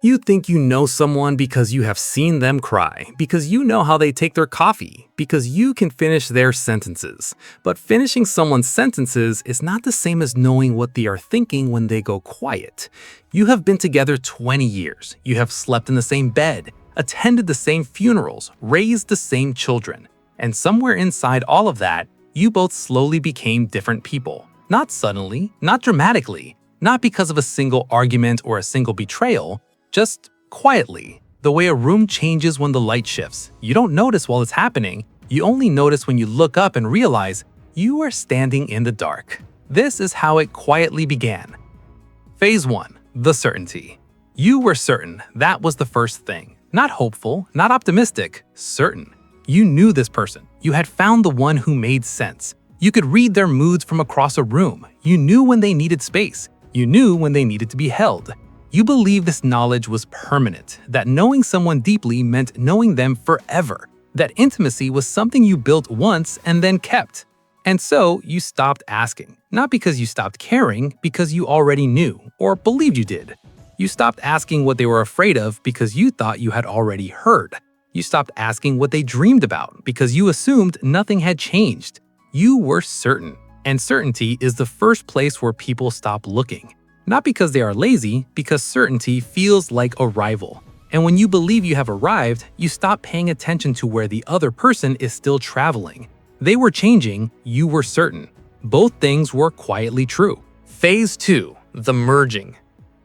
You think you know someone because you have seen them cry, because you know how they take their coffee, because you can finish their sentences. But finishing someone's sentences is not the same as knowing what they are thinking when they go quiet. You have been together 20 years. You have slept in the same bed, attended the same funerals, raised the same children. And somewhere inside all of that, you both slowly became different people. Not suddenly, not dramatically, not because of a single argument or a single betrayal, just quietly. The way a room changes when the light shifts. You don't notice while it's happening. You only notice when you look up and realize you are standing in the dark. This is how it quietly began. Phase 1. The certainty. You were certain that was the first thing. Not hopeful, not optimistic, certain. You knew this person. You had found the one who made sense. You could read their moods from across a room. You knew when they needed space. You knew when they needed to be held. You believed this knowledge was permanent, that knowing someone deeply meant knowing them forever, that intimacy was something you built once and then kept. And so you stopped asking, not because you stopped caring, because you already knew or believed you did. You stopped asking what they were afraid of because you thought you had already heard. You stopped asking what they dreamed about because you assumed nothing had changed. You were certain, and certainty is the first place where people stop looking. Not because they are lazy, because certainty feels like arrival. And when you believe you have arrived, you stop paying attention to where the other person is still traveling. They were changing, you were certain. Both things were quietly true. Phase 2. The merging.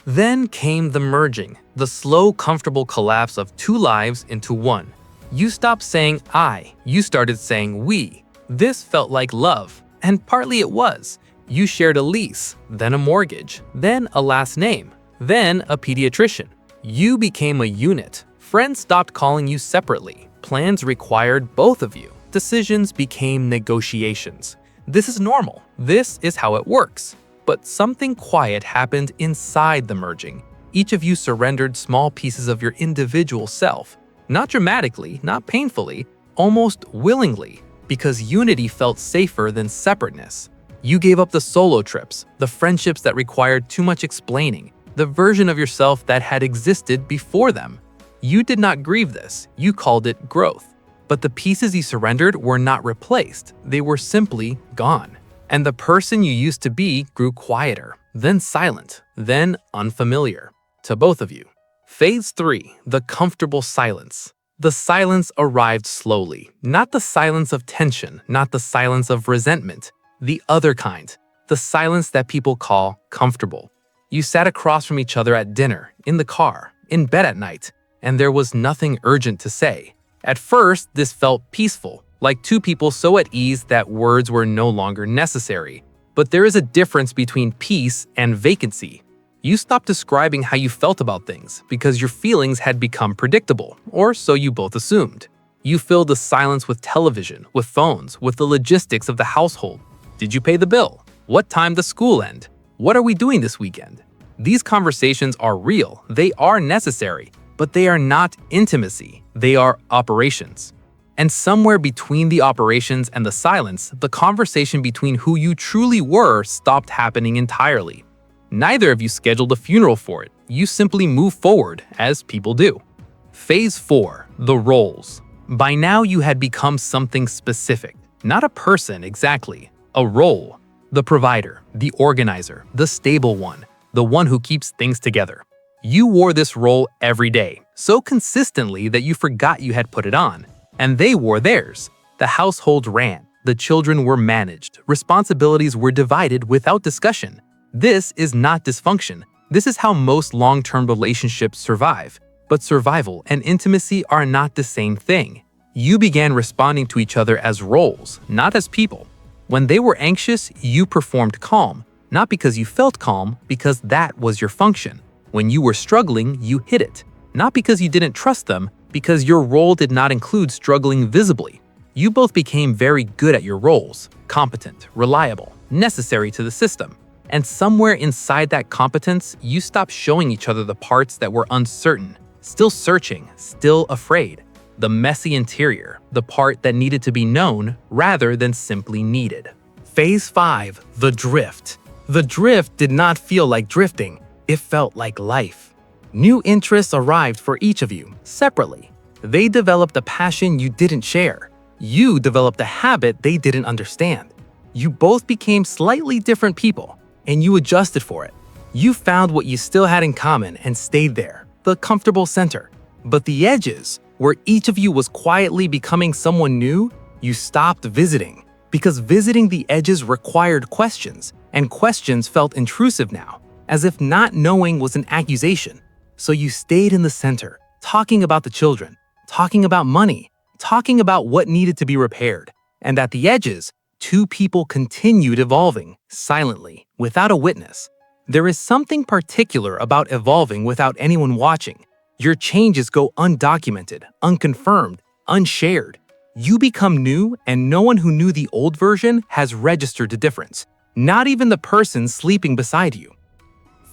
Then came the merging, the slow, comfortable collapse of two lives into one. You stopped saying I, you started saying we. This felt like love, and partly it was. You shared a lease, then a mortgage, then a last name, then a pediatrician. You became a unit. Friends stopped calling you separately. Plans required both of you. Decisions became negotiations. This is normal. This is how it works. But something quiet happened inside the merging. Each of you surrendered small pieces of your individual self. Not dramatically, not painfully, almost willingly, because unity felt safer than separateness. You gave up the solo trips, the friendships that required too much explaining, the version of yourself that had existed before them. You did not grieve this, you called it growth. But the pieces you surrendered were not replaced, they were simply gone. And the person you used to be grew quieter, then silent, then unfamiliar. To both of you. Phase 3. The comfortable silence. The silence arrived slowly, not the silence of tension, not the silence of resentment. The other kind, the silence that people call comfortable. You sat across from each other at dinner, in the car, in bed at night, and there was nothing urgent to say. At first, this felt peaceful, like two people so at ease that words were no longer necessary. But there is a difference between peace and vacancy. You stopped describing how you felt about things because your feelings had become predictable, or so you both assumed. You filled the silence with television, with phones, with the logistics of the household. Did you pay the bill? What time does school end? What are we doing this weekend? These conversations are real, they are necessary, but they are not intimacy, they are operations. And somewhere between the operations and the silence, the conversation between who you truly were stopped happening entirely. Neither of you scheduled a funeral for it, you simply move forward, as people do. Phase 4. The roles. By now you had become something specific, not a person exactly. A role. The provider, the organizer, the stable one, the one who keeps things together. You wore this role every day, so consistently that you forgot you had put it on. And they wore theirs. The household ran, the children were managed, responsibilities were divided without discussion. This is not dysfunction. This is how most long-term relationships survive. But survival and intimacy are not the same thing. You began responding to each other as roles, not as people. When they were anxious, you performed calm, not because you felt calm, because that was your function. When you were struggling, you hid it, not because you didn't trust them, because your role did not include struggling visibly. You both became very good at your roles, competent, reliable, necessary to the system. And somewhere inside that competence, you stopped showing each other the parts that were uncertain, still searching, still afraid. The messy interior, the part that needed to be known rather than simply needed. Phase 5. The drift. The drift did not feel like drifting, it felt like life. New interests arrived for each of you, separately. They developed a passion you didn't share. You developed a habit they didn't understand. You both became slightly different people, and you adjusted for it. You found what you still had in common and stayed there, the comfortable center. But the edges, where each of you was quietly becoming someone new, you stopped visiting. Because visiting the edges required questions, and questions felt intrusive now, as if not knowing was an accusation. So you stayed in the center, talking about the children, talking about money, talking about what needed to be repaired. And at the edges, two people continued evolving, silently, without a witness. There is something particular about evolving without anyone watching. Your changes go undocumented, unconfirmed, unshared. You become new, and no one who knew the old version has registered the difference. Not even the person sleeping beside you.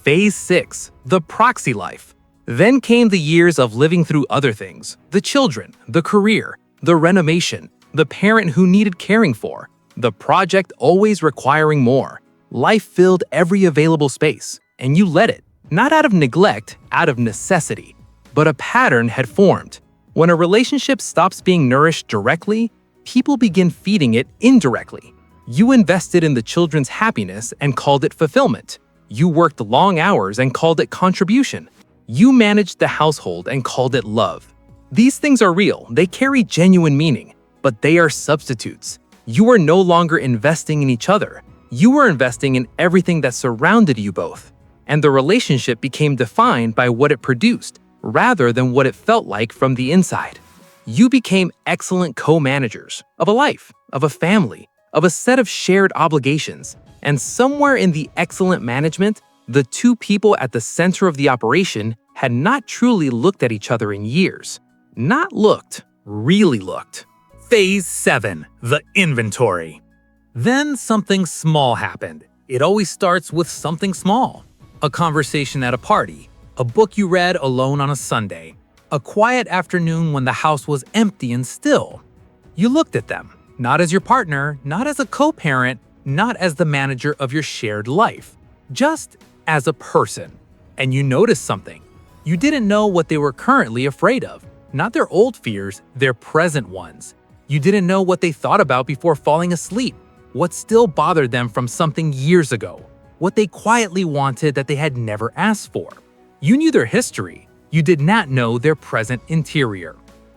Phase 6. The Proxy Life. Then came the years of living through other things. The children, the career, the renovation, the parent who needed caring for, the project always requiring more. Life filled every available space, and you let it. Not out of neglect, out of necessity. But a pattern had formed. When a relationship stops being nourished directly, people begin feeding it indirectly. You invested in the children's happiness and called it fulfillment. You worked long hours and called it contribution. You managed the household and called it love. These things are real, they carry genuine meaning, but they are substitutes. You are no longer investing in each other. You were investing in everything that surrounded you both. And the relationship became defined by what it produced, rather than what it felt like from the inside. You became excellent co-managers of a life, of a family, of a set of shared obligations. And somewhere in the excellent management, the two people at the center of the operation had not truly looked at each other in years. Not looked, really looked. Phase 7. The Inventory. Then something small happened. It always starts with something small. A conversation at a party. A book you read alone on a Sunday. A quiet afternoon when the house was empty and still. You looked at them, not as your partner, not as a co-parent, not as the manager of your shared life, just as a person. And you noticed something. You didn't know what they were currently afraid of, not their old fears, their present ones. You didn't know what they thought about before falling asleep, what still bothered them from something years ago, what they quietly wanted that they had never asked for. You knew their history. You did not know their present interior.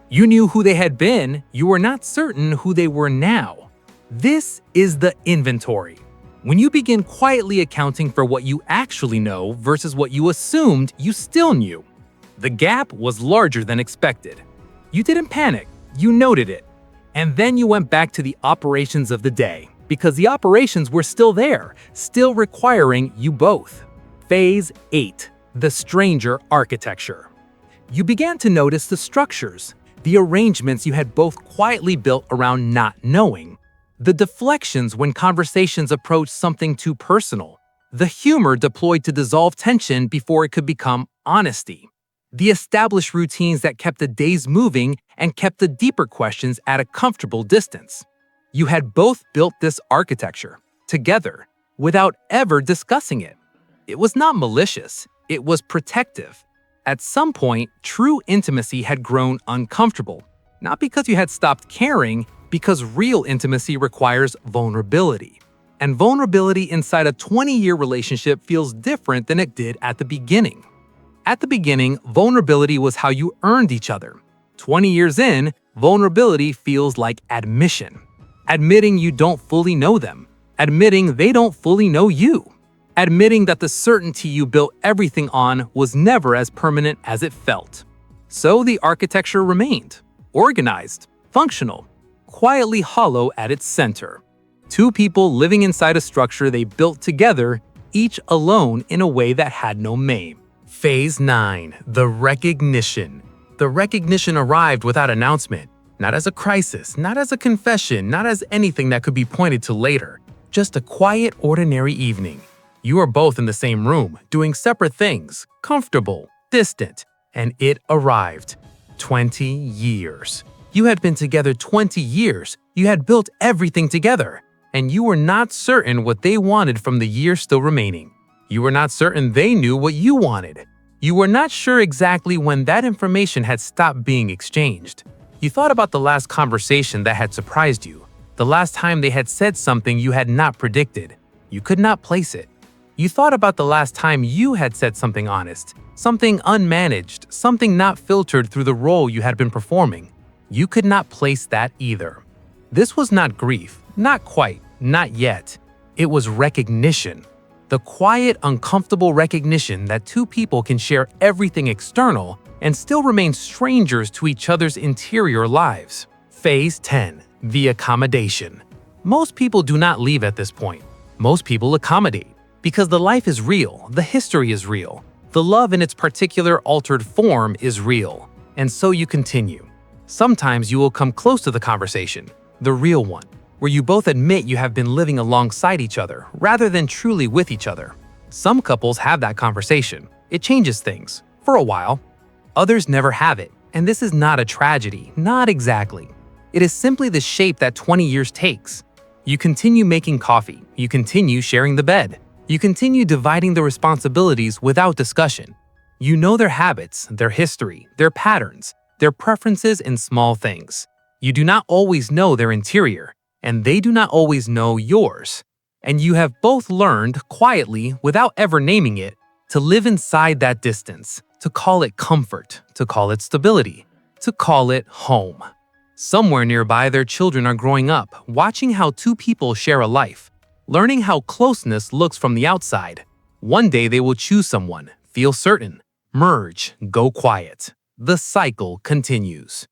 You knew who they had been. You were not certain who they were now. This is the inventory. When you begin quietly accounting for what you actually know versus what you assumed you still knew. The gap was larger than expected. You didn't panic. You noted it. And then you went back to the operations of the day, because the operations were still there, still requiring you both. Phase 8. The Stranger Architecture. You began to notice the structures, the arrangements you had both quietly built around not knowing, the deflections when conversations approached something too personal, the humor deployed to dissolve tension before it could become honesty, the established routines that kept the days moving and kept the deeper questions at a comfortable distance. You had both built this architecture, together, without ever discussing it. It was not malicious. It was protective. At some point, true intimacy had grown uncomfortable, not because you had stopped caring, because real intimacy requires vulnerability. And vulnerability inside a 20-year relationship feels different than it did at the beginning. At the beginning, vulnerability was how you earned each other. 20 years in, vulnerability feels like admission. Admitting you don't fully know them. Admitting they don't fully know you. Admitting that the certainty you built everything on was never as permanent as it felt. So the architecture remained, organized, functional, quietly hollow at its center. Two people living inside a structure they built together, each alone in a way that had no name. Phase 9. The Recognition. The recognition arrived without announcement, not as a crisis, not as a confession, not as anything that could be pointed to later. Just a quiet, ordinary evening. You are both in the same room, doing separate things, comfortable, distant, and it arrived. 20 years. You had been together 20 years. You had built everything together, and you were not certain what they wanted from the year still remaining. You were not certain they knew what you wanted. You were not sure exactly when that information had stopped being exchanged. You thought about the last conversation that had surprised you, the last time they had said something you had not predicted. You could not place it. You thought about the last time you had said something honest, something unmanaged, something not filtered through the role you had been performing. You could not place that either. This was not grief, not quite, not yet. It was recognition. The quiet, uncomfortable recognition that two people can share everything external and still remain strangers to each other's interior lives. Phase 10. The accommodation. Most people do not leave at this point. Most people accommodate. Because the life is real, the history is real, the love in its particular altered form is real, and so you continue. Sometimes you will come close to the conversation, the real one, where you both admit you have been living alongside each other rather than truly with each other. Some couples have that conversation. It changes things, for a while. Others never have it, and this is not a tragedy, not exactly. It is simply the shape that 20 years takes. You continue making coffee, you continue sharing the bed. You continue dividing the responsibilities without discussion. You know their habits, their history, their patterns, their preferences in small things. You do not always know their interior, and they do not always know yours. And you have both learned, quietly, without ever naming it, to live inside that distance, to call it comfort, to call it stability, to call it home. Somewhere nearby, their children are growing up, watching how two people share a life, learning how closeness looks from the outside. One day they will choose someone, feel certain, merge, go quiet. The cycle continues.